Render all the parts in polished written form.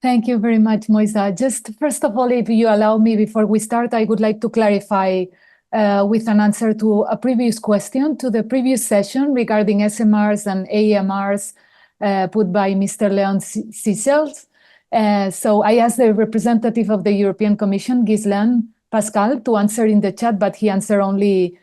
Thank you very much, Moisa. Just first of all, if you allow me, before we start, I would like to clarify with an answer to a previous question to the previous session regarding SMRs and AMRs put by Mr. Leon Sichels. So I asked the representative of the European Commission, Ghislain Pascal, to answer in the chat, but he answered only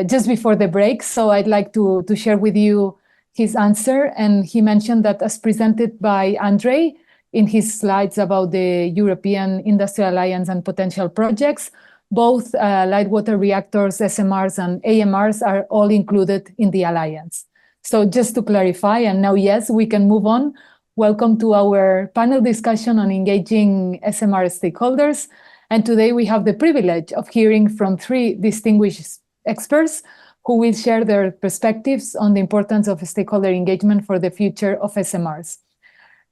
just before the break. So I'd like to share with you his answer. And he mentioned that as presented by Andre in his slides about the European Industrial Alliance and potential projects, both light water reactors, SMRs and AMRs are all included in the Alliance. So just to clarify, and now, yes, we can move on. Welcome to our panel discussion on engaging SMR stakeholders. And today we have the privilege of hearing from three distinguished experts who will share their perspectives on the importance of stakeholder engagement for the future of SMRs.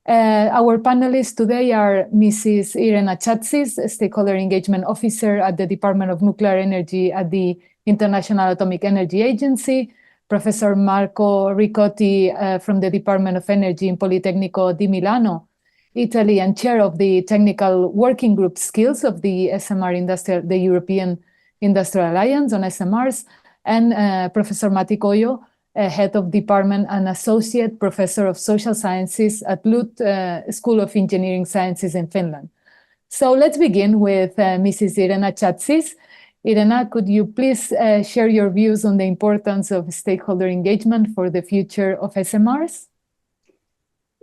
Our panelists today are Mrs. Irena Chatsis, Stakeholder Engagement Officer at the Department of Nuclear Energy at the International Atomic Energy Agency, Professor Marco Ricotti from the Department of Energy in Politecnico di Milano, Italy, and chair of the Technical Working Group Skills of the SMR the European Industrial Alliance on SMRs, and Professor Matti Kojo, head of department and associate professor of social sciences at LUT School of Engineering Sciences in Finland. So let's begin with Mrs. Irena Chatsis. Irena, could you please share your views on the importance of stakeholder engagement for the future of SMRs?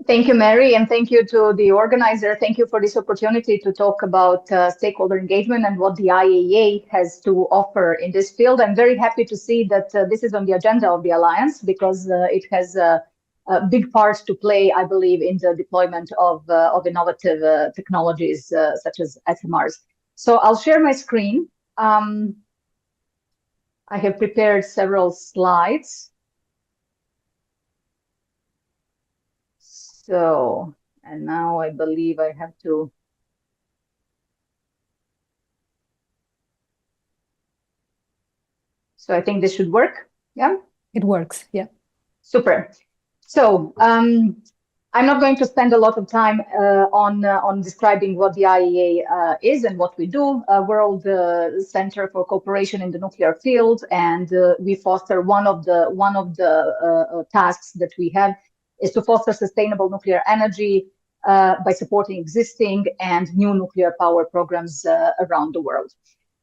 Thank you, Mary, and thank you to the organizer. Thank you for this opportunity to talk about stakeholder engagement and what the IAEA has to offer in this field. I'm very happy to see that this is on the agenda of the Alliance because it has a big part to play, I believe, in the deployment of innovative technologies such as SMRs. So I'll share my screen. I have prepared several slides. So, and now I believe I have to. So I think this should work. Yeah, it works. Yeah. Super. So I'm not going to spend a lot of time on describing what the IAEA is and what we do. World Center for Cooperation in the Nuclear Field, and we foster one of the tasks that we have is to foster sustainable nuclear energy by supporting existing and new nuclear power programs around the world.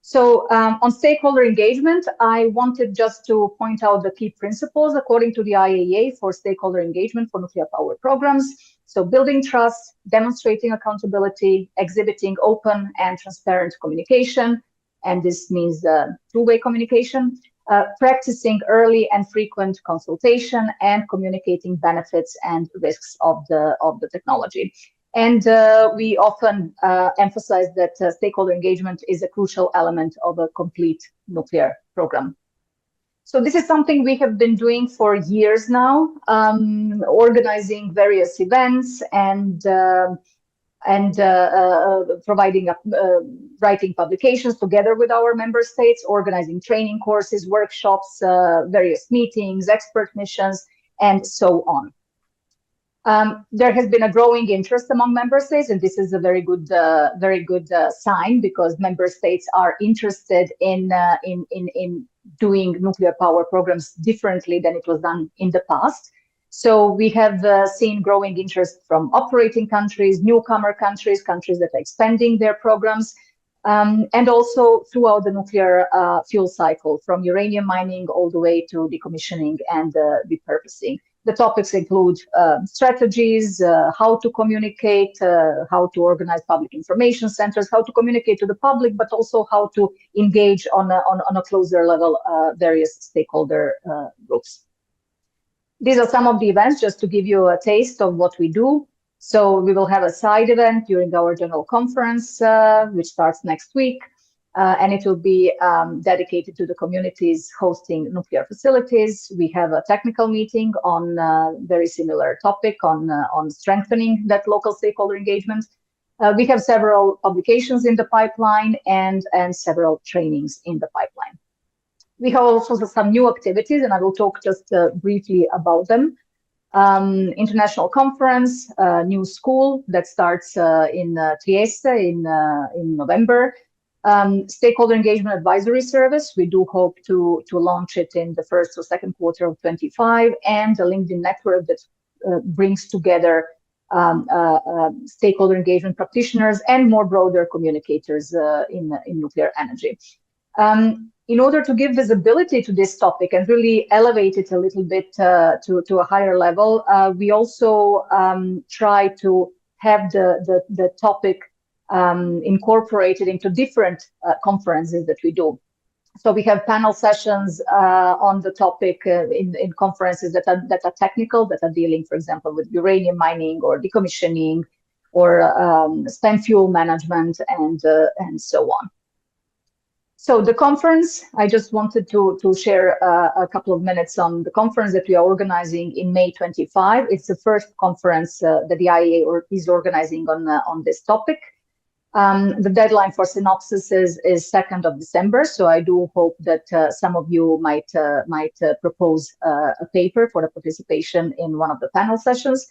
So on stakeholder engagement, I wanted just to point out the key principles according to the IAEA for stakeholder engagement for nuclear power programs. So building trust, demonstrating accountability, exhibiting open and transparent communication, and this means two-way communication, practicing early and frequent consultation, and communicating benefits and risks of the technology. And we often emphasize that stakeholder engagement is a crucial element of a complete nuclear program. So this is something we have been doing for years now, organizing various events and providing writing publications together with our member states, organizing training courses, workshops, various meetings, expert missions, and so on. There has been a growing interest among member states, and this is a very good sign because member states are interested in doing nuclear power programs differently than it was done in the past. So we have seen growing interest from operating countries, newcomer countries, countries that are expanding their programs, and also throughout the nuclear fuel cycle, from uranium mining all the way to decommissioning and repurposing. The topics include strategies, how to communicate, how to organize public information centers, how to communicate to the public, but also how to engage on a closer level various stakeholder groups. These are some of the events, just to give you a taste of what we do. So we will have a side event during our general conference, which starts next week. And it will be dedicated to the communities hosting nuclear facilities. We have a technical meeting on a very similar topic on strengthening that local stakeholder engagement. We have several publications in the pipeline and several trainings in the pipeline. We have also some new activities, and I will talk just briefly about them. International conference, new school that starts in Trieste in November. Stakeholder engagement advisory service. We do hope to launch it in the first or second quarter of 25, and a LinkedIn network that brings together stakeholder engagement practitioners and more broader communicators in nuclear energy. In order to give visibility to this topic and really elevate it a little bit to a higher level, we also try to have the topic incorporated into different conferences that we do. So we have panel sessions on the topic in conferences that are technical, that are dealing, for example, with uranium mining or decommissioning or spent fuel management and so on. So the conference, I just wanted to share a couple of minutes on the conference that we are organizing in May 25. It's the first conference that the IAEA is organizing on this topic. The deadline for synopsis is 2nd of December, so I do hope that some of you might propose a paper for the participation in one of the panel sessions.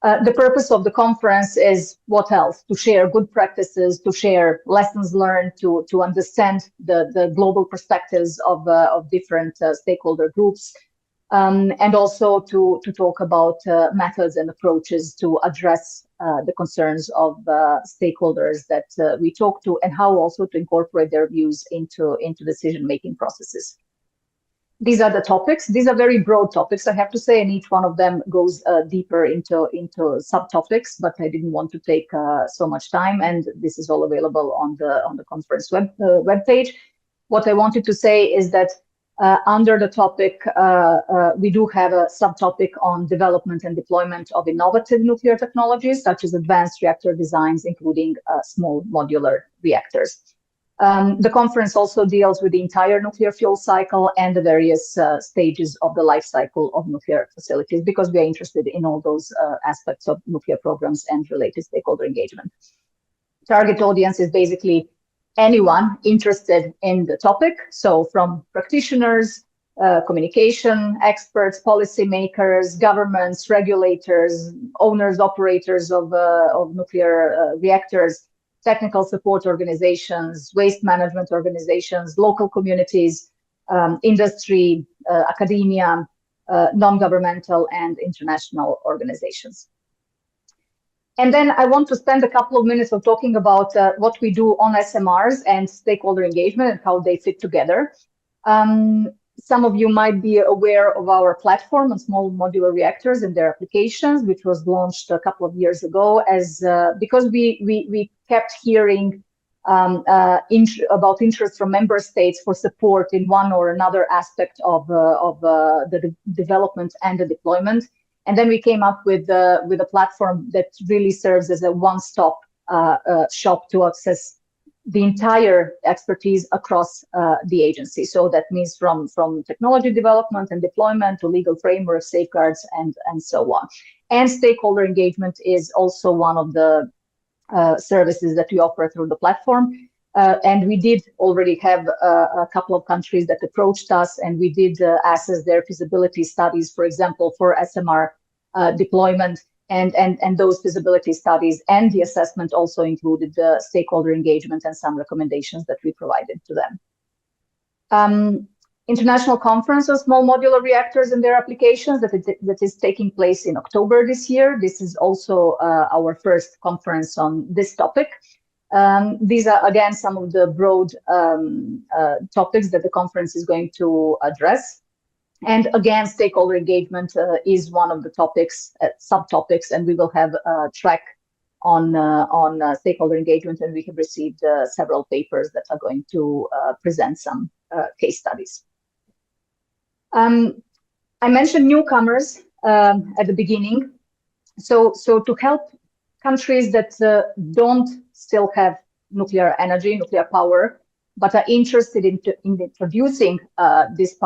The purpose of the conference is what else? To share good practices, to share lessons learned, to understand the global perspectives of different stakeholder groups, and also to talk about methods and approaches to address the concerns of stakeholders that we talk to, and how also to incorporate their views into decision-making processes. These are the topics. These are very broad topics, I have to say, and each one of them goes deeper into subtopics, but I didn't want to take so much time, and this is all available on the conference webpage. What I wanted to say is that under the topic, we do have a subtopic on development and deployment of innovative nuclear technologies, such as advanced reactor designs, including small modular reactors. The conference also deals with the entire nuclear fuel cycle and the various stages of the life cycle of nuclear facilities, because we are interested in all those aspects of nuclear programs and related stakeholder engagement. Target audience is basically anyone interested in the topic, so from practitioners, communication experts, policymakers, governments, regulators, owners, operators of nuclear reactors, technical support organizations, waste management organizations, local communities, industry, academia, non-governmental and international organizations. And then I want to spend a couple of minutes of talking about what we do on SMRs and stakeholder engagement and how they fit together. Some of you might be aware of our platform on small modular reactors and their applications, which was launched a couple of years ago, as because we kept hearing about interest from member states for support in one or another aspect of the development and the deployment. And then we came up with a platform that really serves as a one-stop shop to access the entire expertise across the agency. So that means from technology development and deployment to legal frameworks, safeguards, and so on. And stakeholder engagement is also one of the services that we offer through the platform. And we did already have a couple of countries that approached us, and we did assess their feasibility studies, for example, for SMR deployment. And those feasibility studies and the assessment also included the stakeholder engagement and some recommendations that we provided to them. International Conference on Small Modular Reactors and their applications that is taking place in October this year. This is also our first conference on this topic. These are, again, some of the broad topics that the conference is going to address. And again, stakeholder engagement is one of the topics, subtopics, and we will have a track on stakeholder engagement, and we have received several papers that are going to present some case studies. I mentioned newcomers at the beginning. So to help countries that don't still have nuclear energy, nuclear power, but are interested in introducing this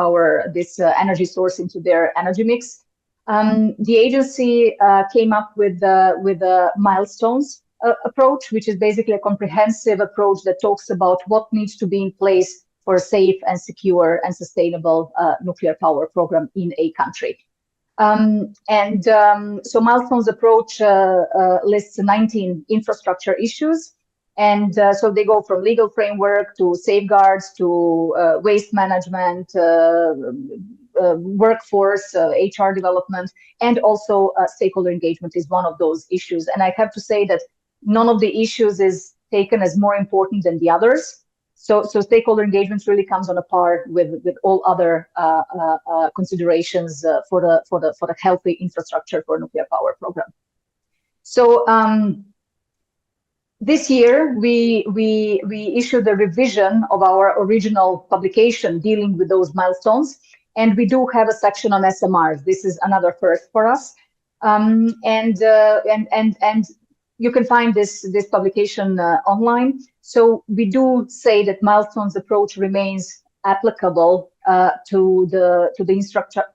energy source into their energy mix. The agency came up with a milestones approach, which is basically a comprehensive approach that talks about what needs to be in place for a safe and secure and sustainable nuclear power program in a country. So Milestones approach lists 19 infrastructure issues. And so they go from legal framework to safeguards to waste management, workforce, HR development, and also stakeholder engagement is one of those issues. And I have to say that none of the issues is taken as more important than the others. So stakeholder engagement really comes on a par with all other considerations for the healthy infrastructure for nuclear power program. So this year we issued a revision of our original publication dealing with those milestones, and we do have a section on SMRs. This is another first for us, and you can find this publication online. So we do say that Milestones approach remains applicable to the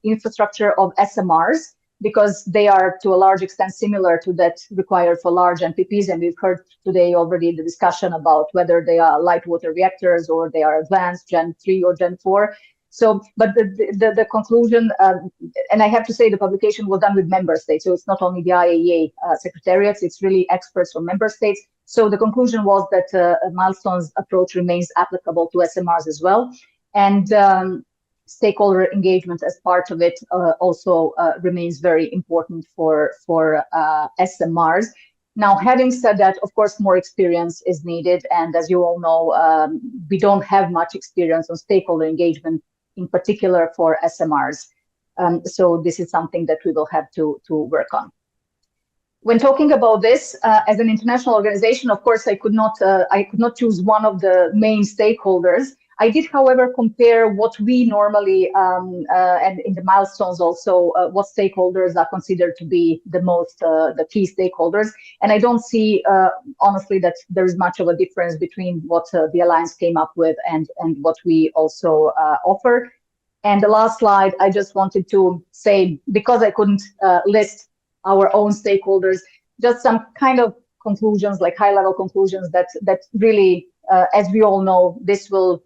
infrastructure of SMRs, because they are to a large extent similar to that required for large NPPs. And we've heard today already the discussion about whether they are light water reactors or they are advanced Gen 3 or Gen 4. So, but the conclusion, and I have to say the publication was done with member states. So it's not only the IAEA secretariats, it's really experts from member states. So the conclusion was that a Milestones approach remains applicable to SMRs as well. And stakeholder engagement as part of it also remains very important for SMRs. Now, having said that, of course, more experience is needed. And as you all know, we don't have much experience on stakeholder engagement, in particular for SMRs. So this is something that we will have to work on. When talking about this, as an international organization, of course, I could not choose one of the main stakeholders. I did, however, compare what we normally, and in the milestones also, what stakeholders are considered to be the key stakeholders. And I don't see, honestly, that there is much of a difference between what the Alliance came up with and what we also offer. And the last slide, I just wanted to say, because I couldn't list our own stakeholders, just some kind of conclusions, like high-level conclusions that really, as we all know, this will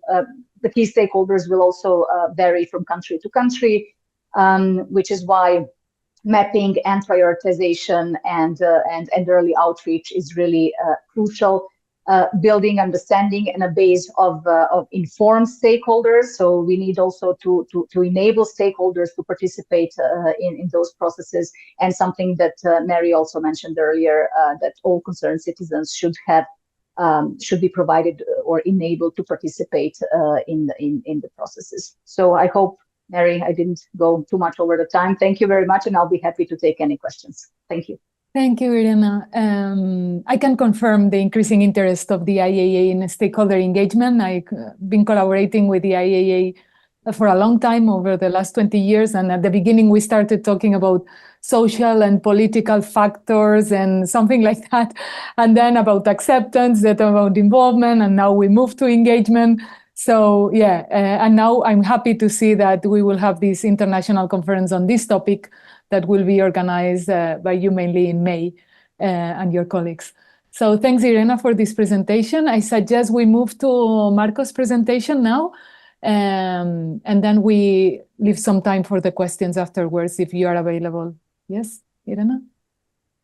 the key stakeholders will also vary from country to country, which is why mapping and prioritization and early outreach is really crucial. Building understanding and a base of informed stakeholders. So we need also to enable stakeholders to participate in those processes, and something that Mary also mentioned earlier, that all concerned citizens should be provided or enabled to participate in the processes. So I hope, Mary, I didn't go too much over the time. Thank you very much, and I'll be happy to take any questions. Thank you. Thank you, Irena. I can confirm the increasing interest of the IAEA in stakeholder engagement. I've been collaborating with the IAEA for a long time, over the last 20 years. And at the beginning, we started talking about social and political factors and something like that. And then about acceptance, then about involvement, and now we move to engagement. So yeah, and now I'm happy to see that we will have this international conference on this topic that will be organized by you mainly in May and your colleagues. So thanks, Irena, for this presentation. I suggest we move to Marco's presentation now, and then we leave some time for the questions afterwards if you are available. Yes, Irena?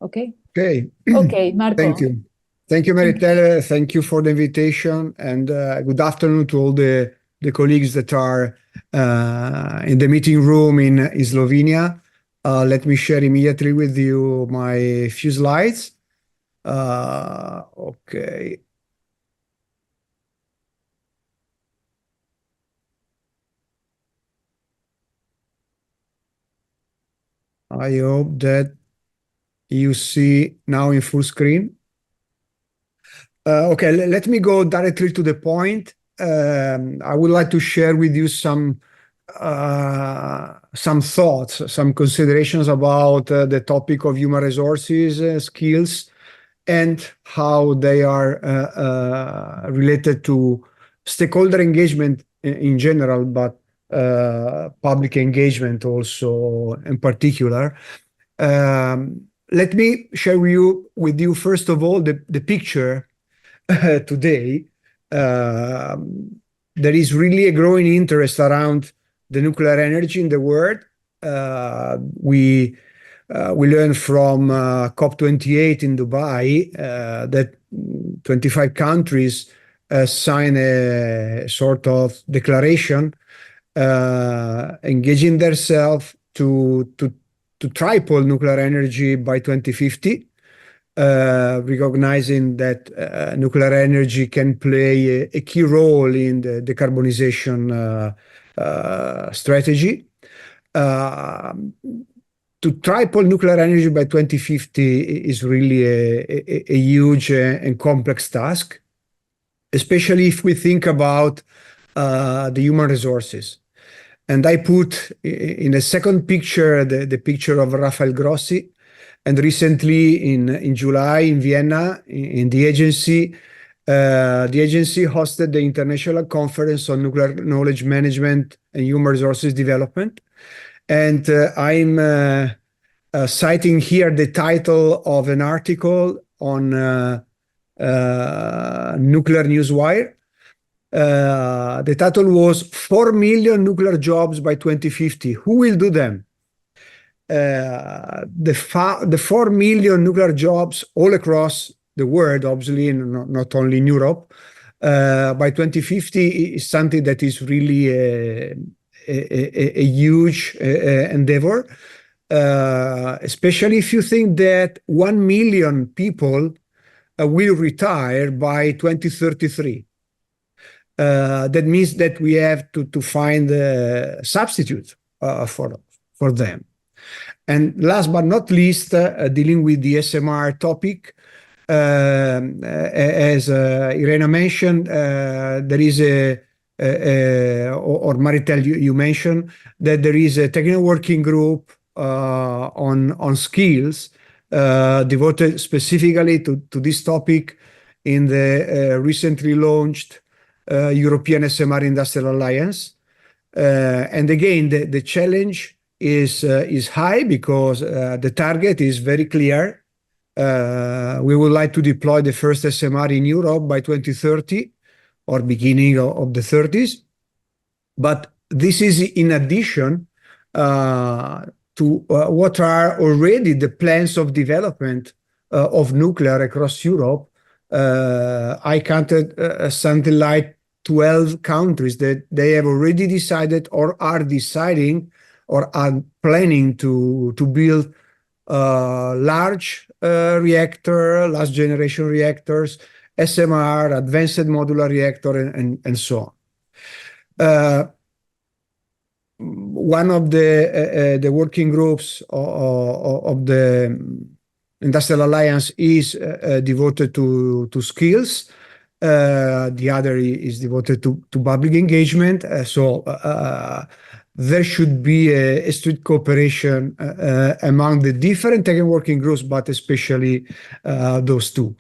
Okay. Okay. Okay, Marco. Thank you. Thank you, Maritel. Thank you for the invitation, and good afternoon to all the colleagues that are in the meeting room in Slovenia. Let me share immediately with you my few slides. Okay. I hope that you see now in full screen. Okay, let me go directly to the point. I would like to share with you some thoughts, some considerations about the topic of human resources, skills, and how they are related to stakeholder engagement in general, but public engagement also in particular. Let me share with you first of all the picture today. There is really a growing interest around the nuclear energy in the world, we learned from COP28 in Dubai that 25 countries signed a sort of declaration engaging themselves to triple nuclear energy by 2050, recognizing that nuclear energy can play a key role in the decarbonization strategy. To triple nuclear energy by 2050 is really a huge and complex task, especially if we think about the human resources. And I put in the second picture the picture of Rafael Grossi. And recently in July in Vienna, in the agency hosted the International Conference on Nuclear Knowledge Management and Human Resources Development. And I'm citing here the title of an article on Nuclear Newswire. The title was 4 million nuclear jobs by 2050. Who will do them? The 4 million nuclear jobs all across the world, obviously, not only in Europe, by 2050 is something that is really a huge endeavor, especially if you think that 1 million people will retire by 2033. That means that we have to find a substitute for them. And last but not least, dealing with the SMR topic, as Irena mentioned, there is or Maritel, you mentioned that there is a technical working group on skills devoted specifically to this topic in the recently launched European SMR Industrial Alliance. And again, the challenge is high because the target is very clear. We would like to deploy the first SMR in Europe by 2030 or beginning of the 30s. But this is in addition to what are already the plans of development of nuclear across Europe. I counted something like 12 countries that they have already decided or are deciding or are planning to build large last generation reactors, SMR, advanced modular reactor, and so on. One of the working groups of the Industrial Alliance is devoted to skills. The other is devoted to public engagement. So there should be a strict cooperation among the different technical working groups, but especially those two.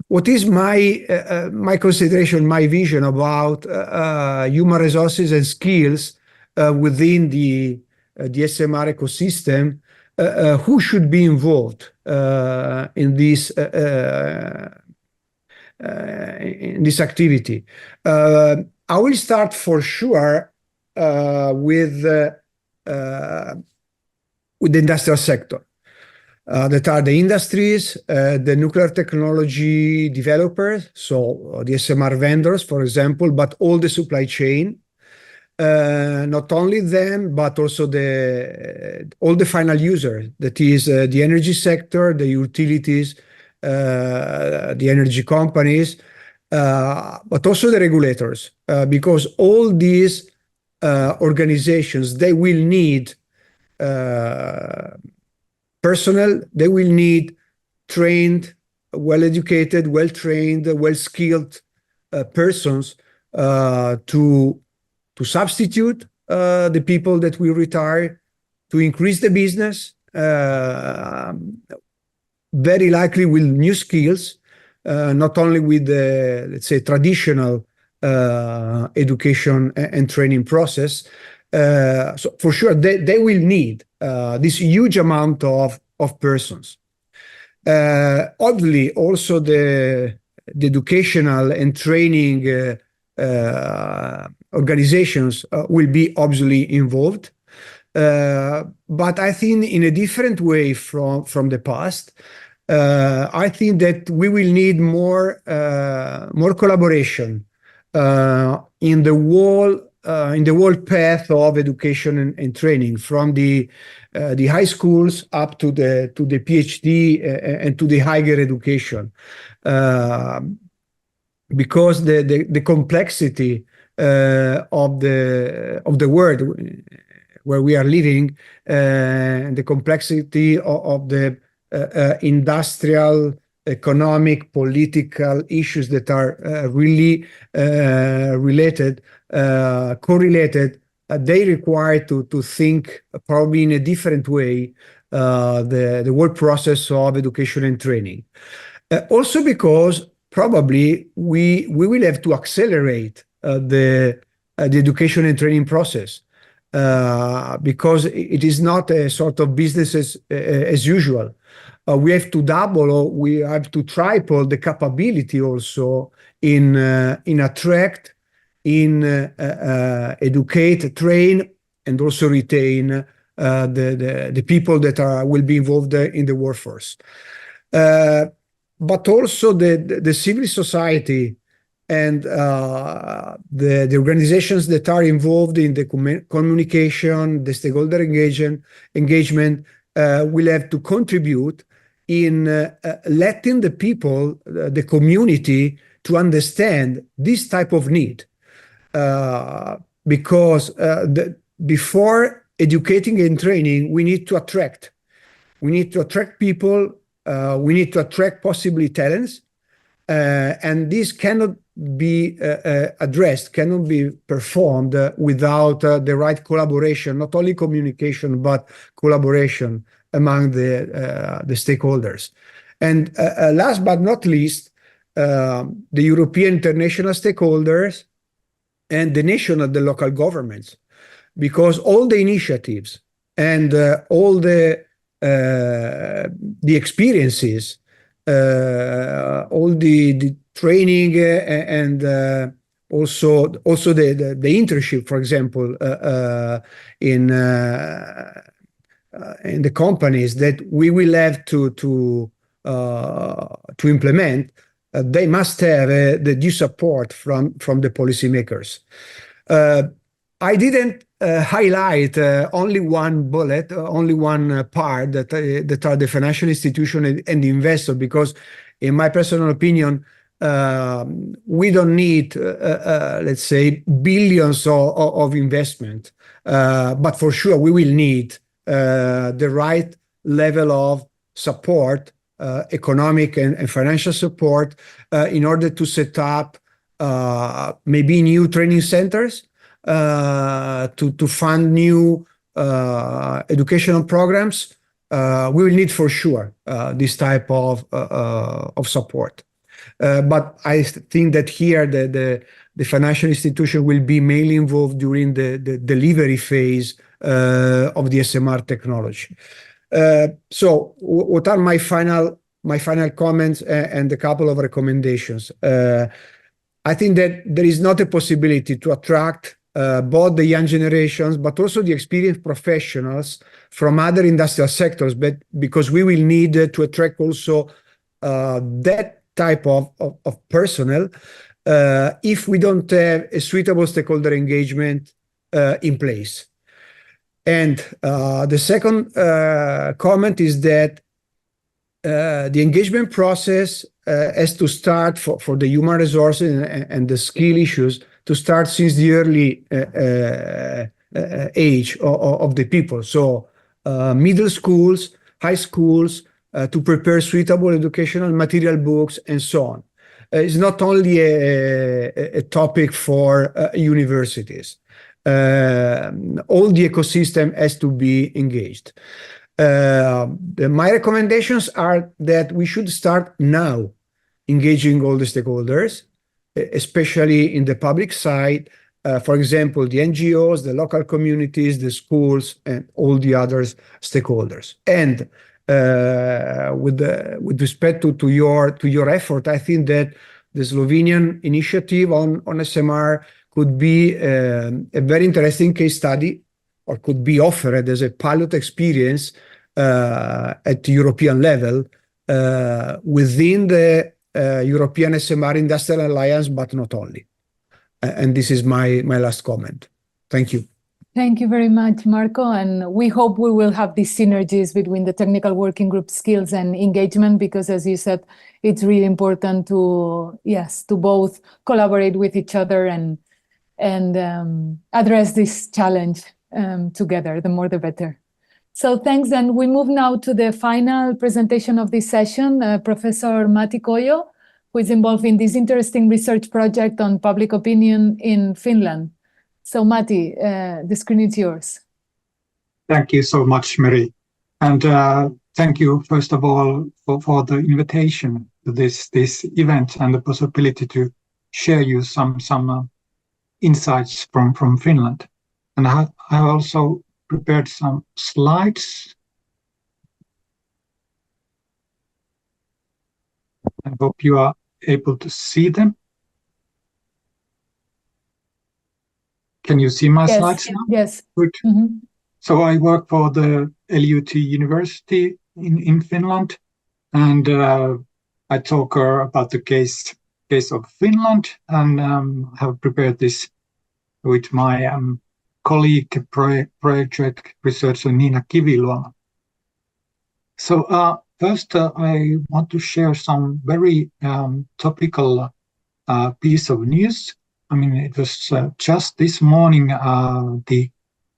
What is my consideration, my vision about human resources and skills within the SMR ecosystem? Who should be involved in this activity? I will start for sure with the industrial sector. That are the industries, the nuclear technology developers, so the SMR vendors, for example, but all the supply chain. Not only them, but also all the final users, that is the energy sector, the utilities, the energy companies, but also the regulators, because all these organizations, they will need personnel, they will need trained, well-educated, well-trained, well-skilled persons to substitute the people that will retire, to increase the business, very likely with new skills, not only with the, let's say, traditional education and training process. So for sure, they will need this huge amount of persons. Obviously, also the educational and training organizations will be obviously involved. but I think in a different way from the past. I think that we will need more collaboration in the whole path of education and training, from the high schools up to the PhD and to the higher education, because the complexity of the world where we are living, and the complexity of the industrial, economic, political issues that are really correlated, they require to think probably in a different way the whole process of education and training. Also because probably we will have to accelerate the education and training process, because it is not a sort of business as usual. We have to double, or we have to triple the capability also in attract, educate, train, and also retain the people that will be involved in the workforce. But also the civil society and the organizations that are involved in the communication, the stakeholder engagement will have to contribute in letting the people, the community, to understand this type of need. Because before educating and training, we need to attract. We need to attract people. We need to attract possibly talents. And this cannot be addressed, cannot be performed without the right collaboration, not only communication, but collaboration among the stakeholders. And last but not least, the European international stakeholders and the national, the local governments, because all the initiatives and all the experiences, all the training and also the internship, for example, in the companies that we will have to implement, they must have the due support from the policymakers. I didn't highlight only one bullet, only one part that are the financial institution and the investor, because in my personal opinion, we don't need, let's say, billions of investment, but for sure we will need the right level of support, economic and financial support, in order to set up maybe new training centers, to fund new educational programs. We will need for sure this type of support. But I think that here the financial institution will be mainly involved during the delivery phase of the SMR technology. So what are my final comments and a couple of recommendations? I think that there is not a possibility to attract both the young generations, but also the experienced professionals from other industrial sectors, but because we will need to attract also that type of personnel if we don't have a suitable stakeholder engagement in place. And the second comment is that the engagement process has to start for the human resources and the skill issues to start since the early age of the people. So middle schools, high schools, to prepare suitable educational material books and so on. It's not only a topic for universities. All the ecosystem has to be engaged. My recommendations are that we should start now engaging all the stakeholders, especially in the public side, for example, the NGOs, the local communities, the schools, and all the other stakeholders. And with respect to your effort, I think that the Slovenian initiative on SMR could be a very interesting case study or could be offered as a pilot experience at European level within the European SMR Industrial Alliance, but not only. And this is my last comment. Thank you. Thank you very much, Marco. And we hope we will have these synergies between the technical working group skills and engagement, because as you said, it's really important to both collaborate with each other and address this challenge together. The more, the better. So thanks. And we move now to the final presentation of this session, Professor Matti Kojo, who is involved in this interesting research project on public opinion in Finland. So Matti, the screen is yours. Thank you so much, Mary. And thank you, first of all, for the invitation to this event and the possibility to share you some insights from Finland. And I also prepared some slides. I hope you are able to see them. Can you see my slides now? Yes. Good. Mm-hmm. So I work for the LUT University in Finland, and I talk about the case of Finland, and have prepared this with my colleague, project researcher Nina Kiviluoma. So first, I want to share some very topical piece of news. I mean, it was just this morning, the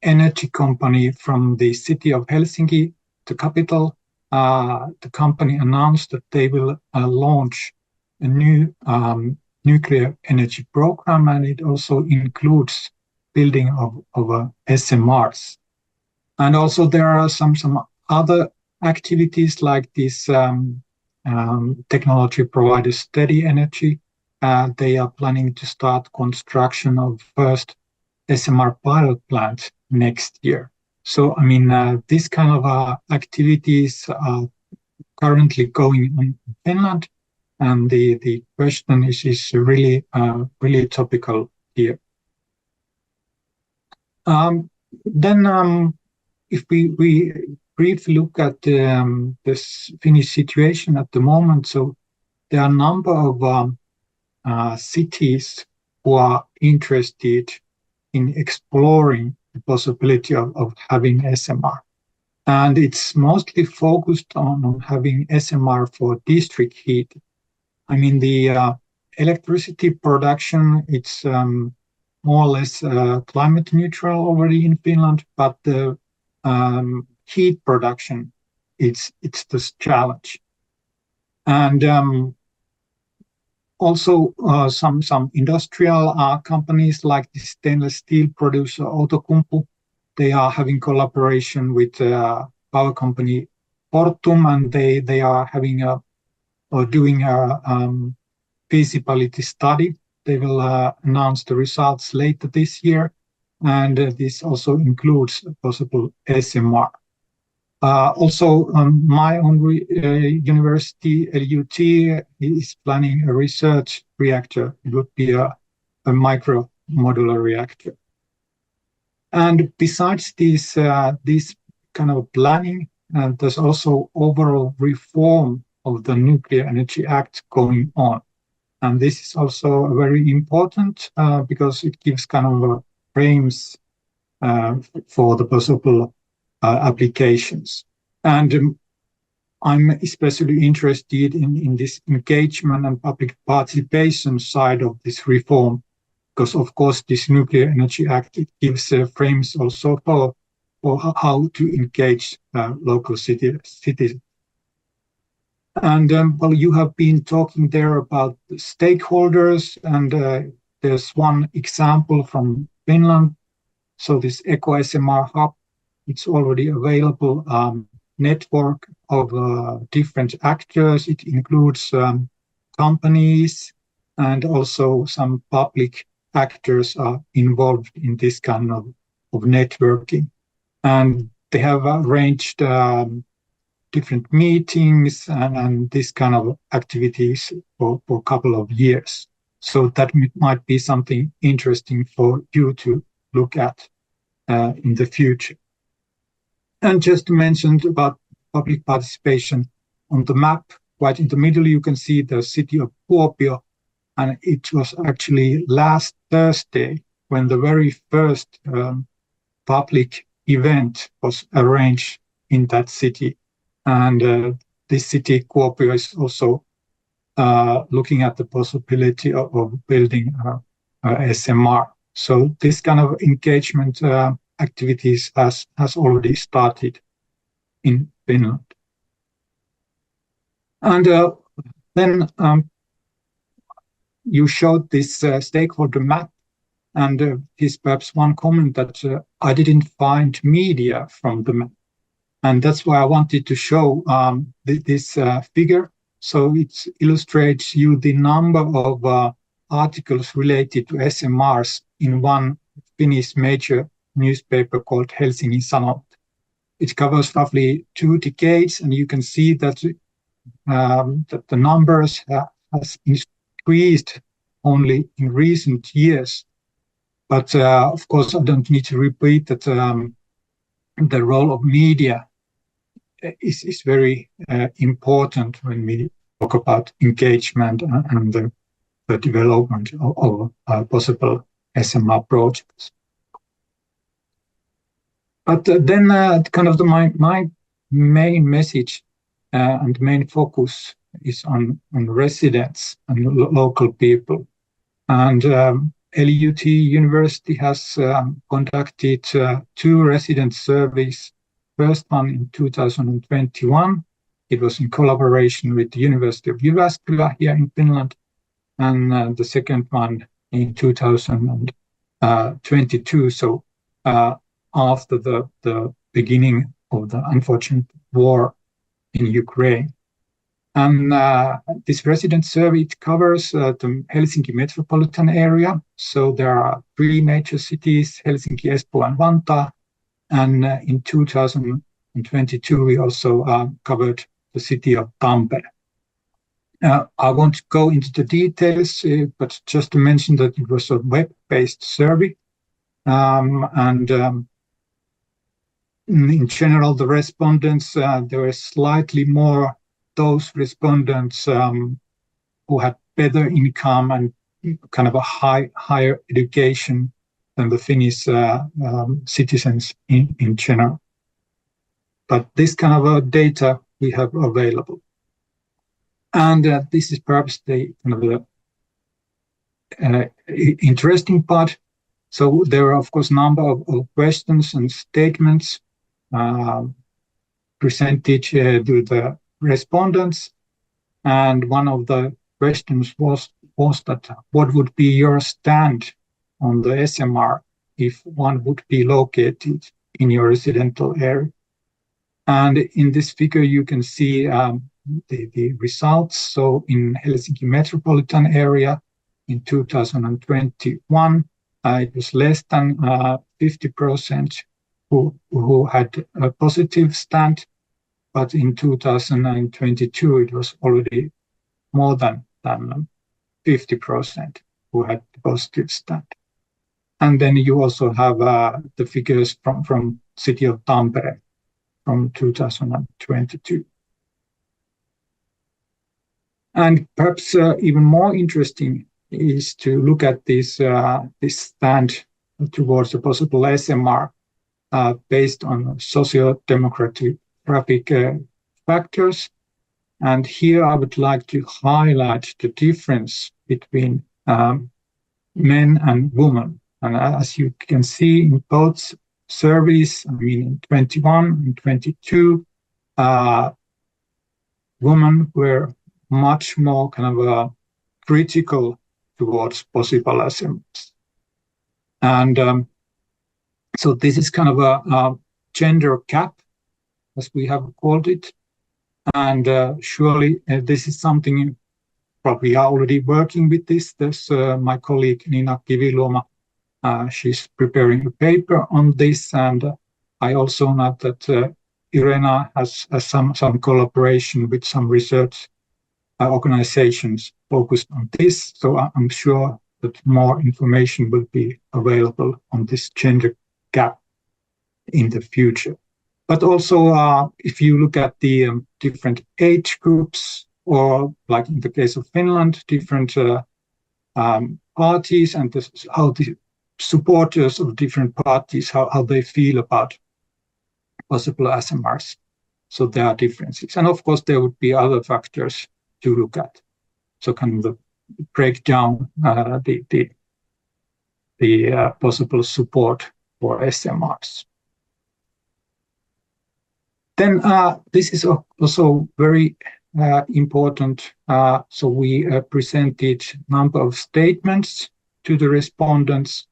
energy company from the city of Helsinki, the capital, the company announced that they will launch a new nuclear energy program, and it also includes building of SMRs. And also there are some other activities like this technology provider Steady Energy. They are planning to start construction of first SMR pilot plant next year. So, I mean, this kind of activities are currently going on in Finland, and the question is really topical here. Then, if we briefly look at this Finnish situation at the moment, so there are a number of cities who are interested in exploring the possibility of having SMR. And it's mostly focused on having SMR for district heat. I mean, the electricity production, it's more or less climate neutral already in Finland, but the heat production, it's this challenge. And also, some industrial companies like the stainless steel producer Outokumpu, they are having collaboration with power company Fortum, and they are having doing a feasibility study. They will announce the results later this year, and this also includes a possible SMR. Also, my own university, LUT, is planning a research reactor. It would be a micro modular reactor. And besides this kind of planning, there's also overall reform of the Nuclear Energy Act going on. And this is also very important because it gives kind of frames for the possible applications. And I'm especially interested in this engagement and public participation side of this reform, because of course this Nuclear Energy Act, it gives frames also for how to engage local citizens. And well, you have been talking there about the stakeholders, and there's one example from Finland. So this EcoSMR Hub, it's already available network of different actors. It includes companies, and also some public actors are involved in this kind of networking. And they have arranged different meetings and this kind of activities for a couple of years. So that might be something interesting for you to look at. in the future. And just to mention about public participation on the map, right in the middle, you can see the city of Kuopio. And it was actually last Thursday when the very first public event was arranged in that city. And this city, Kuopio, is also looking at the possibility of building a SMR. So this kind of engagement activities has already started in Finland. And then you showed this stakeholder map, and here's perhaps one comment that I didn't find media from the map. And that's why I wanted to show this figure. So it illustrates you the number of articles related to SMRs in one Finnish major newspaper called Helsingin Sanomat. It covers roughly 2 decades, and you can see that, that the numbers has increased only in recent years. But of course, I don't need to repeat that the role of media is very important when we talk about engagement and the development of possible SMR projects. But then kind of my main message and main focus is on residents and local people. And LUT University has conducted 2 resident surveys. First one in 2021. It was in collaboration with the University of Jyväskylä here in Finland. And the second one in 2022. So after the beginning of the unfortunate war in Ukraine. And this resident survey, it covers the Helsinki metropolitan area. So there are 3 major cities, Helsinki, Espoo, and Vantaa. And in 2022, we also covered the city of Tampere. I won't go into the details, but just to mention that it was a web-based survey. In general, the respondents, there were slightly more those respondents who had better income and kind of a higher education than the Finnish citizens in general. But this kind of data we have available. And this is perhaps the kind of the interesting part. So there are, of course, a number of questions and statements presented to the respondents. And one of the questions was that what would be your stand on the SMR if one would be located in your residential area? And in this figure, you can see the results. So in Helsinki metropolitan area in 2021, it was less than 50% who had a positive stand. But in 2022, it was already more than 50% who had the positive stand. And then you also have the figures from city of Tampere from 2022. And perhaps even more interesting is to look at this stand towards a possible SMR based on socio-demographic factors. And here I would like to highlight the difference between men and women. And as you can see in both surveys, I mean in 21 and 22, women were much more kind of critical towards possible SMRs. And so this is kind of a gender gap, as we have called it. And surely this is something probably are already working with this. There's my colleague Nina Kiviluoma. She's preparing a paper on this. And I also know that Irena has some collaboration with some research organizations focused on this. So I'm sure that more information will be available on this gender gap. in the future. But also, if you look at the different age groups, or like in the case of Finland, different parties and how the supporters of different parties, how they feel about possible SMRs. So there are differences. And of course, there would be other factors to look at. So kind of break down the possible support for SMRs. Then this is also very important. So we presented a number of statements to the respondents.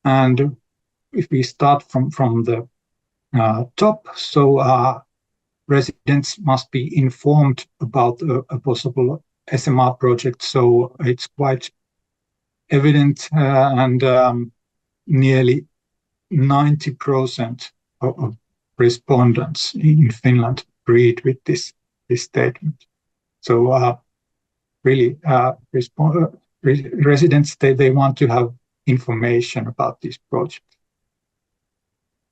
And if we start from the top, so residents must be informed about a possible SMR project. So it's quite evident, and nearly 90% of respondents in Finland agreed with this statement. So really, residents, they want to have information about this project.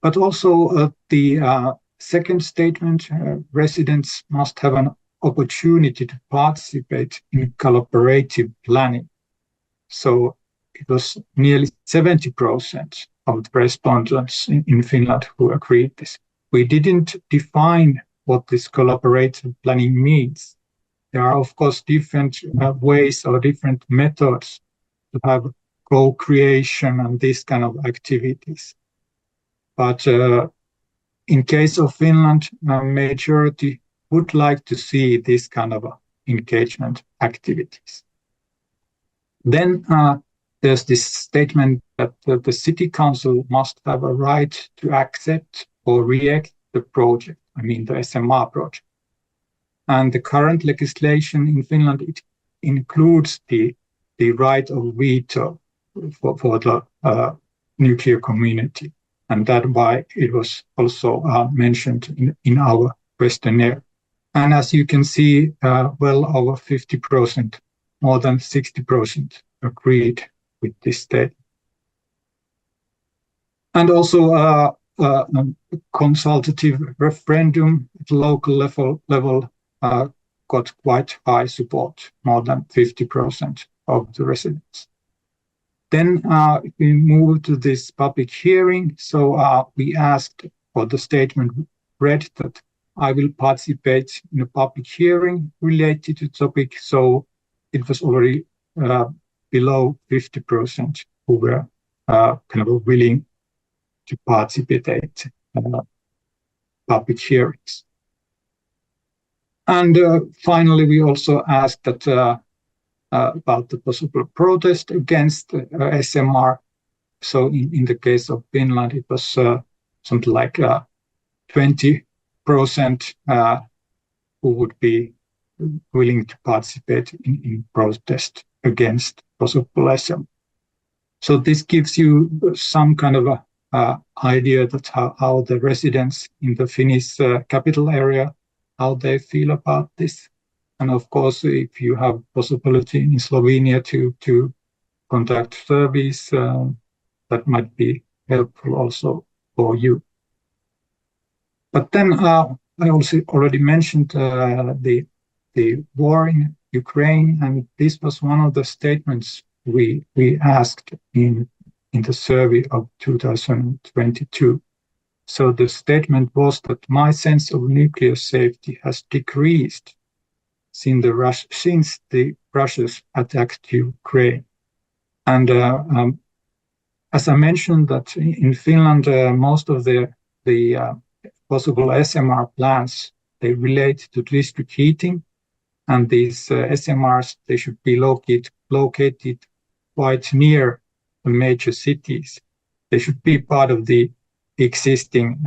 But also the second statement, residents must have an opportunity to participate in collaborative planning. So it was nearly 70% of the respondents in Finland who agreed this. We didn't define what this collaborative planning means. There are, of course, different ways or different methods to have co-creation and this kind of activities. But in case of Finland, a majority would like to see this kind of engagement activities. Then there's this statement that the city council must have a right to accept or reject the project, I mean the SMR project. And the current legislation in Finland, it includes the right of veto for the nuclear community. And that's why it was also mentioned in our questionnaire. And as you can see, well over 50%, more than 60% agreed with this statement. And also a consultative referendum at local level got quite high support, more than 50% of the residents. Then we move to this public hearing. So we asked for the statement read that I will participate in a public hearing related to the topic. So it was already below 50% who were kind of willing to participate in public hearings. And finally, we also asked that about the possible protest against SMR. So in the case of Finland, it was something like 20% who would be willing to participate in protest against possible SMR. So this gives you some kind of a idea that how the residents in the Finnish capital area, how they feel about this. And of course, if you have possibility in Slovenia to contact surveys, that might be helpful also for you. But then I also already mentioned the war in Ukraine, and this was one of the statements we asked in the survey of 2022. So the statement was that my sense of nuclear safety has decreased since the Russia's attack to Ukraine. And as I mentioned, that in Finland, most of the possible SMR plans, they relate to district heating. And these SMRs, they should be located quite near the major cities. They should be part of the existing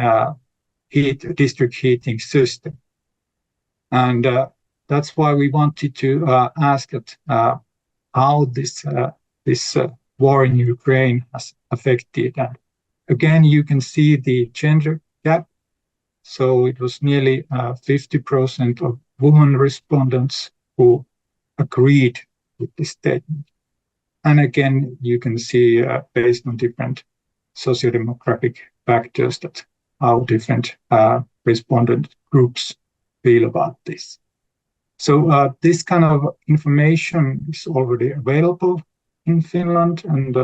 district heating system. And that's why we wanted to ask how this war in Ukraine has affected. And again, you can see the gender gap. So it was nearly 50% of women respondents who agreed with this statement. And again, you can see based on different sociodemographic factors that how different respondent groups feel about this. So this kind of information is already available in Finland, and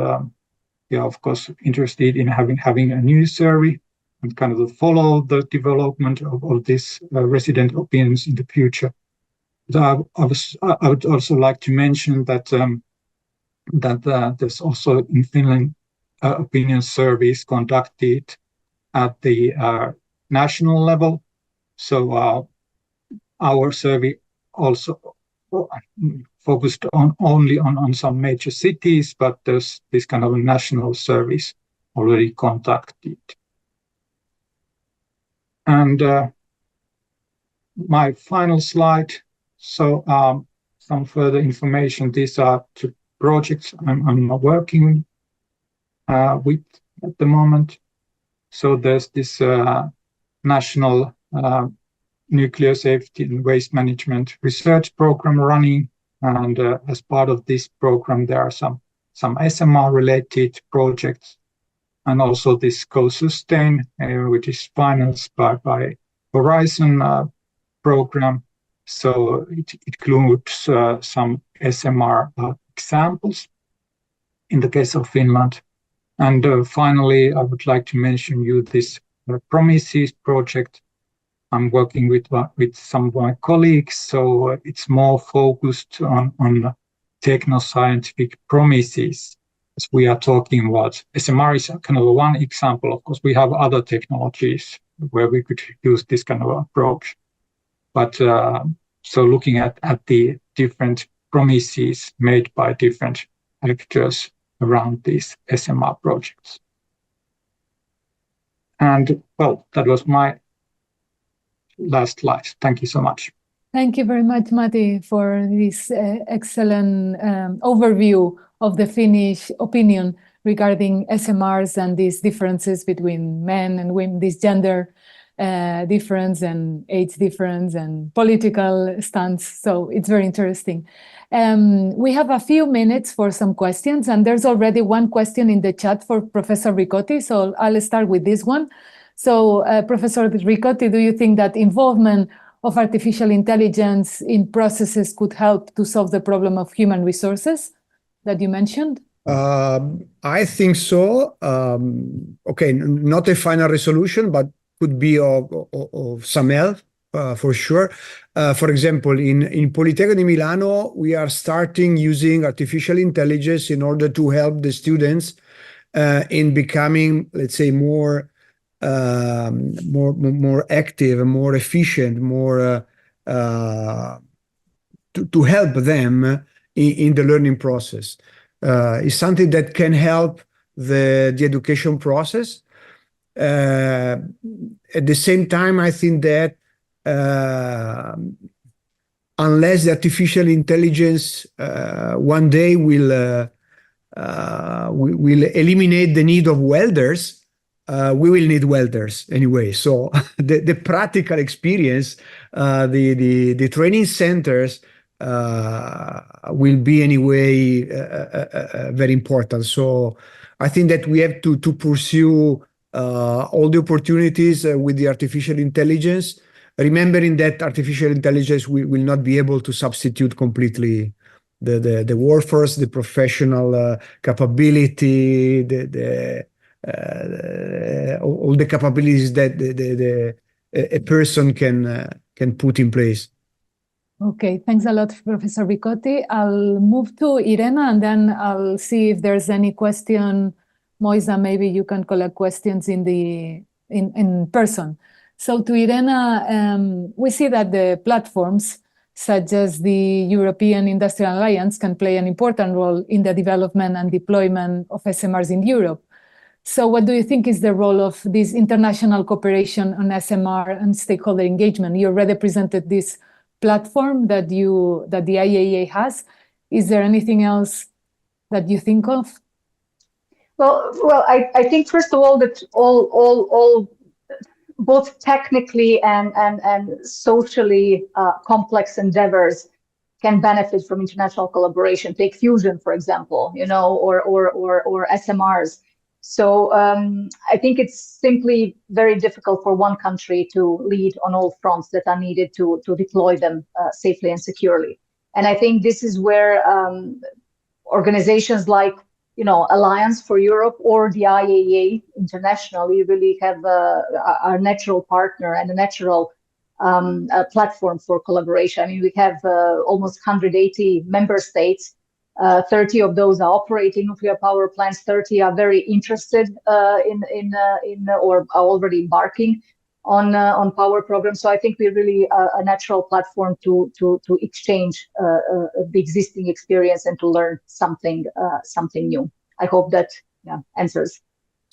we are of course interested in having a new survey and kind of follow the development of this resident opinions in the future. But I would also like to mention that there's also in Finland opinion surveys conducted at the national level. So our survey also focused only on some major cities, but there's this kind of national surveys already conducted. And my final slide. So some further information. These are two projects I'm working with at the moment. So there's this national nuclear safety and waste management research program running, and as part of this program there are some SMR related projects, and also this co-sustain, which is financed by Horizon program. So it includes some SMR examples in the case of Finland. And finally, I would like to mention you this Promises project. I'm working with some of my colleagues, so it's more focused on techno-scientific promises. As we are talking about, SMR is kind of one example. Of course, we have other technologies where we could use this kind of approach. But so looking at the different promises made by different actors around these SMR projects. And well, that was my last slide. Thank you so much. Thank you very much, Matti, for this excellent overview of the Finnish opinion regarding SMRs and these differences between men and women, this gender difference and age difference and political stance. So it's very interesting. We have a few minutes for some questions, and there's already one question in the chat for Professor Ricotti, so I'll start with this one. So, Professor Ricotti, do you think that involvement of artificial intelligence in processes could help to solve the problem of human resources that you mentioned? I think so. Okay, not a final resolution, but could be of some help for sure. For example, in Politecnico di Milano, we are starting using artificial intelligence in order to help the students in becoming, let's say, more active, more efficient, more to help them in the learning process. It's something that can help the education process. At the same time, I think that unless the artificial intelligence one day will eliminate the need of welders, we will need welders anyway. So the practical experience, the training centers will be anyway very important. So I think that we have to pursue all the opportunities with the artificial intelligence, remembering that artificial intelligence will not be able to substitute completely the workforce, the professional capability, all the capabilities that a person can put in place. Okay, thanks a lot, Professor Ricotti. I'll move to Irena, and then I'll see if there's any question. Moisa, maybe you can collect questions in person. So to Irena, we see that the platforms such as the European Industrial Alliance can play an important role in the development and deployment of SMRs in Europe. So what do you think is the role of this international cooperation on SMR and stakeholder engagement? You already presented this platform that the IAEA has. Is there anything else that you think of? Well, I think first of all that all both technically and socially complex endeavors can benefit from international collaboration. Take fusion, for example, or SMRs. So I think it's simply very difficult for one country to lead on all fronts that are needed to deploy them safely and securely. And I think this is where organizations like, Alliance for Europe or the IAEA internationally really have a natural partner and a natural platform for collaboration. I mean, we have almost 180 member states. 30 of those are operating nuclear power plants. 30 are very interested in or are already embarking on power programs. So I think we're really a natural platform to exchange the existing experience and to learn something new. I hope that answers.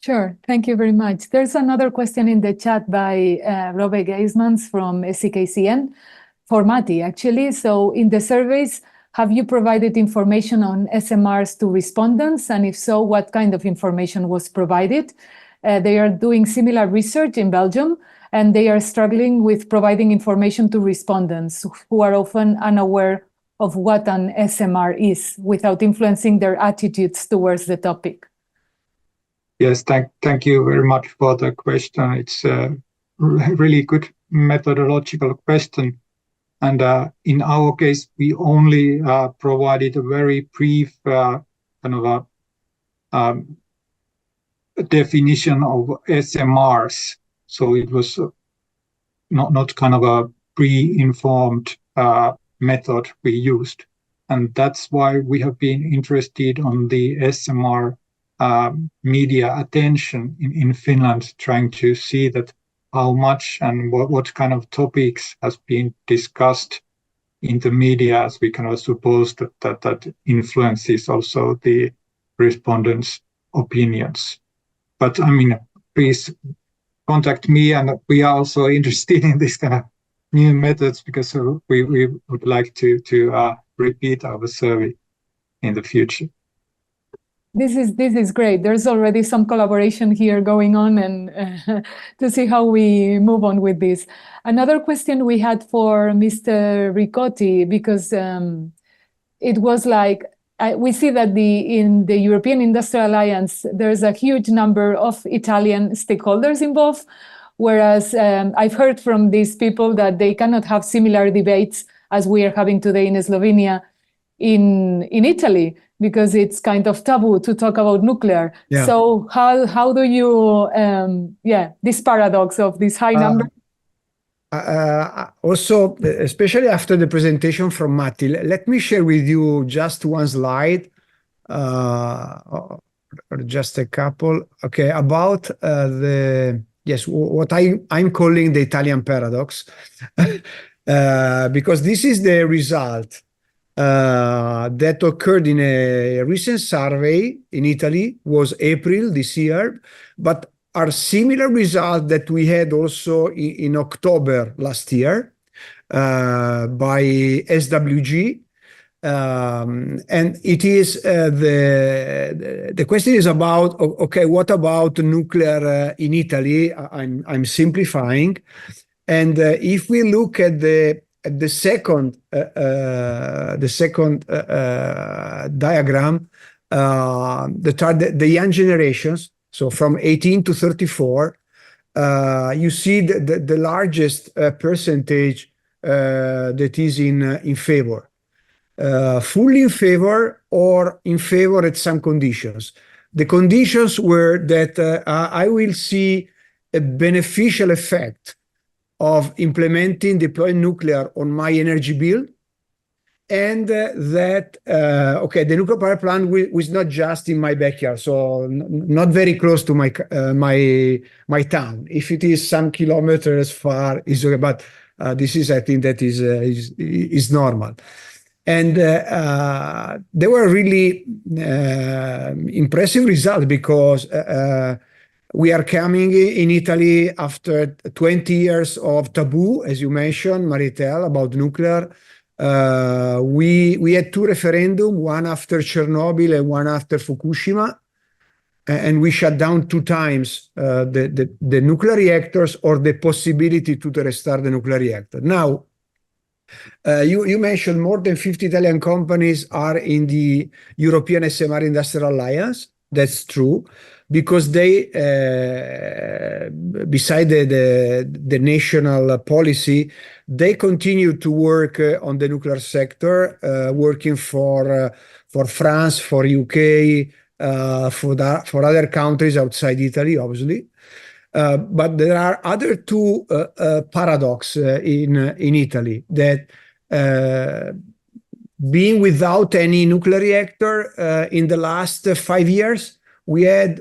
Sure, thank you very much. There's another question in the chat by Robert Geismans from SCKCN for Mati, actually. So in the surveys, have you provided information on SMRs to respondents? And if so, what kind of information was provided? They are doing similar research in Belgium, and they are struggling with providing information to respondents who are often unaware of what an SMR is without influencing their attitudes towards the topic. Yes, thank you very much for the question. It's a really good methodological question. And in our case, we only provided a very brief kind of a definition of SMRs. So it was not kind of a pre-informed method we used. And that's why we have been interested on the SMR media attention in Finland, trying to see that how much and what kind of topics has been discussed in the media, as we kind of suppose that influences also the respondents' opinions. But I mean, please contact me, and we are also interested in this kind of new methods, because we would like to repeat our survey in the future. This is great. There's already some collaboration here going on, and to see how we move on with this. Another question we had for Mr. Ricotti, because it was like, we see that in the European Industrial Alliance, there's a huge number of Italian stakeholders involved, whereas I've heard from these people that they cannot have similar debates as we are having today in Slovenia in Italy, because it's kind of taboo to talk about nuclear. Yeah. So how do you, this paradox of this high number? Also, especially after the presentation from Matti, let me share with you just one slide, or just a couple. Okay, about what I'm calling the Italian paradox, because this is the result that occurred in a recent survey in Italy, was April this year, but are similar results that we had also in October last year by SWG. And it is the question is about, okay, what about nuclear in Italy? I'm simplifying, and if we look at the second diagram, the young generations, so from 18 to 34, you see the largest percentage that is in favor, fully in favor or in favor at some conditions. The conditions were that I will see a beneficial effect of deploying nuclear on my energy bill, and that the nuclear power plant was not just in my backyard, so not very close to my town. If it is some kilometers far, is okay, but this is, I think, that is normal. And they were really impressive results, because we are coming in Italy after 20 years of taboo, as you mentioned, Maritel, about nuclear. We had two referendums, one after Chernobyl and one after Fukushima, and we shut down 2 times the nuclear reactors, or the possibility to restart the nuclear reactor. Now, you mentioned more than 50 Italian companies are in the European SMR Industrial Alliance. That's true, because they, beside the national policy, they continue to work on the nuclear sector, working for France, for UK, for other countries outside Italy, obviously. But there are other two paradox in Italy, that being without any nuclear reactor in the last 5 years, we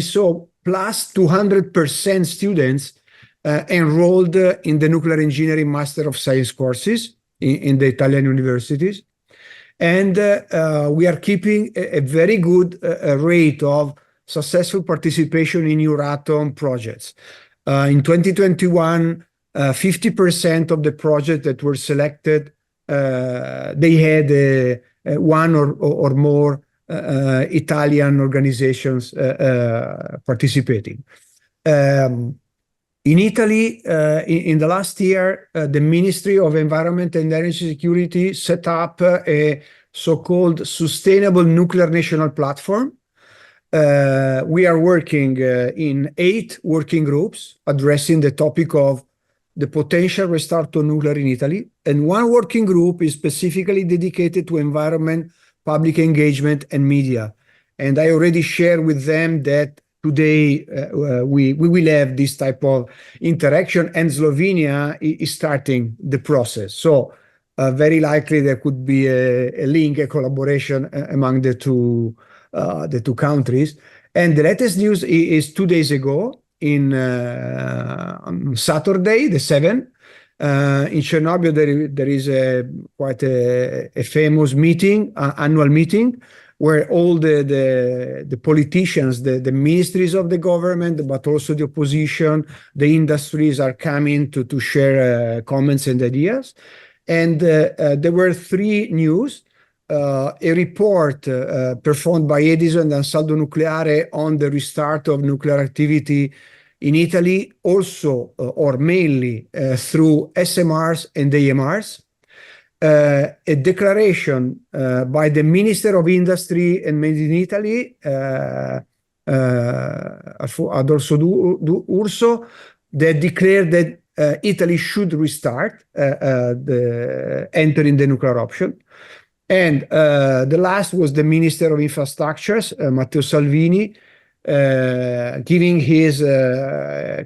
saw plus 200% students enrolled in the nuclear engineering Master of Science courses in the Italian universities. And we are keeping a very good rate of successful participation in Euratom projects. In 2021, 50% of the projects that were selected, they had one or more Italian organizations participating. In Italy, in the last year, the Ministry of Environment and Energy Security set up a so-called Sustainable Nuclear National Platform. We are working in 8 working groups addressing the topic of the potential restart of nuclear in Italy. And one working group is specifically dedicated to environment, public engagement, and media. And I already shared with them that today we will have this type of interaction, and Slovenia is starting the process. So very likely there could be a link, a collaboration among the two countries. And the latest news is 2 days ago, on Saturday, the 7th, in Chernobyl, there is quite a famous meeting, annual meeting, where all the politicians, the ministries of the government, but also the opposition, the industries are coming to share comments and ideas. And there were 3 news. A report performed by Edison and Saldo Nucleare on the restart of nuclear activity in Italy, also or mainly through SMRs and AMRs. A declaration by the Minister of Industry and Made in Italy, Adolfo Urso, that declared that Italy should restart entering the nuclear option. And the last was the Minister of Infrastructures, Matteo Salvini, giving his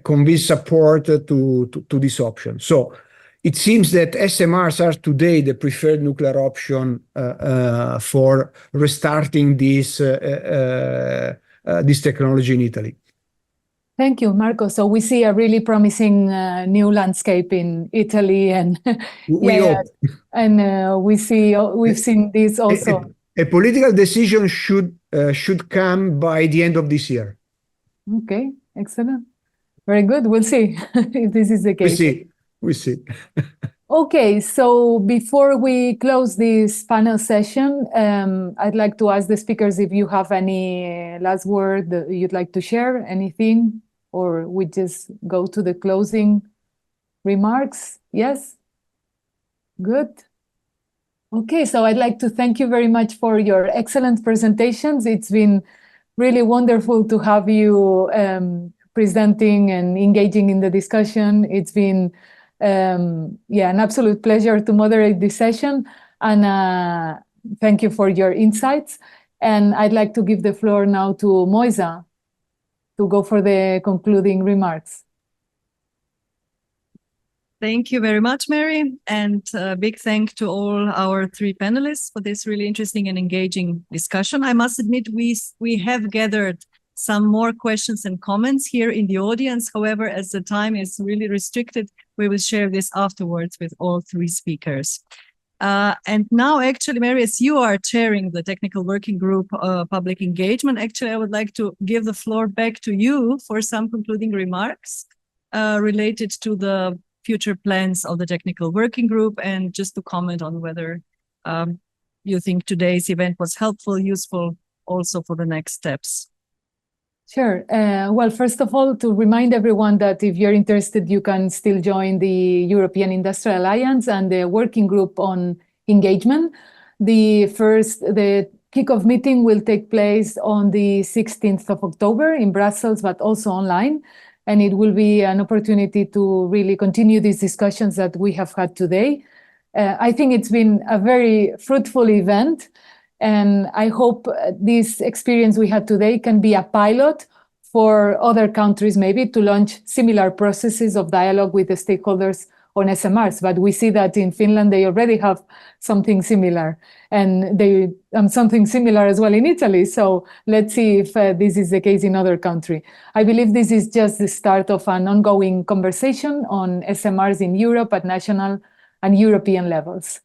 convinced support to this option. So it seems that SMRs are today the preferred nuclear option for restarting this technology in Italy. Thank you, Marco. So we see a really promising new landscape in Italy, and we hope. And we've seen this also. A political decision should come by the end of this year. Okay, excellent, very good. We'll see if this is the case. We see. Okay, so before we close this panel session, I'd like to ask the speakers if you have any last word that you'd like to share, anything, or we just go to the closing remarks. Yes? Good. Okay, so I'd like to thank you very much for your excellent presentations. It's been really wonderful to have you presenting and engaging in the discussion. It's been an absolute pleasure to moderate this session, and thank you for your insights. And I'd like to give the floor now to Moisa to go for the concluding remarks. Thank you very much, Mary, and a big thank to all our 3 panelists for this really interesting and engaging discussion. I must admit we have gathered some more questions and comments here in the audience. However, as the time is really restricted, we will share this afterwards with all 3 speakers. And now, actually, Mary, as you are chairing the Technical Working Group Public Engagement, actually, I would like to give the floor back to you for some concluding remarks related to the future plans of the Technical Working Group, and just to comment on whether you think today's event was helpful, useful, also for the next steps. Sure. Well, first of all, to remind everyone that if you're interested, you can still join the European Industrial Alliance and the Working Group on Engagement. The kickoff meeting will take place on the 16th of October in Brussels, but also online. And it will be an opportunity to really continue these discussions that we have had today. I think it's been a very fruitful event. And I hope this experience we had today can be a pilot for other countries, maybe to launch similar processes of dialogue with the stakeholders on SMRs. But we see that in Finland, they already have something similar, and something similar as well in Italy. So let's see if this is the case in other countries. I believe this is just the start of an ongoing conversation on SMRs in Europe at national and European levels.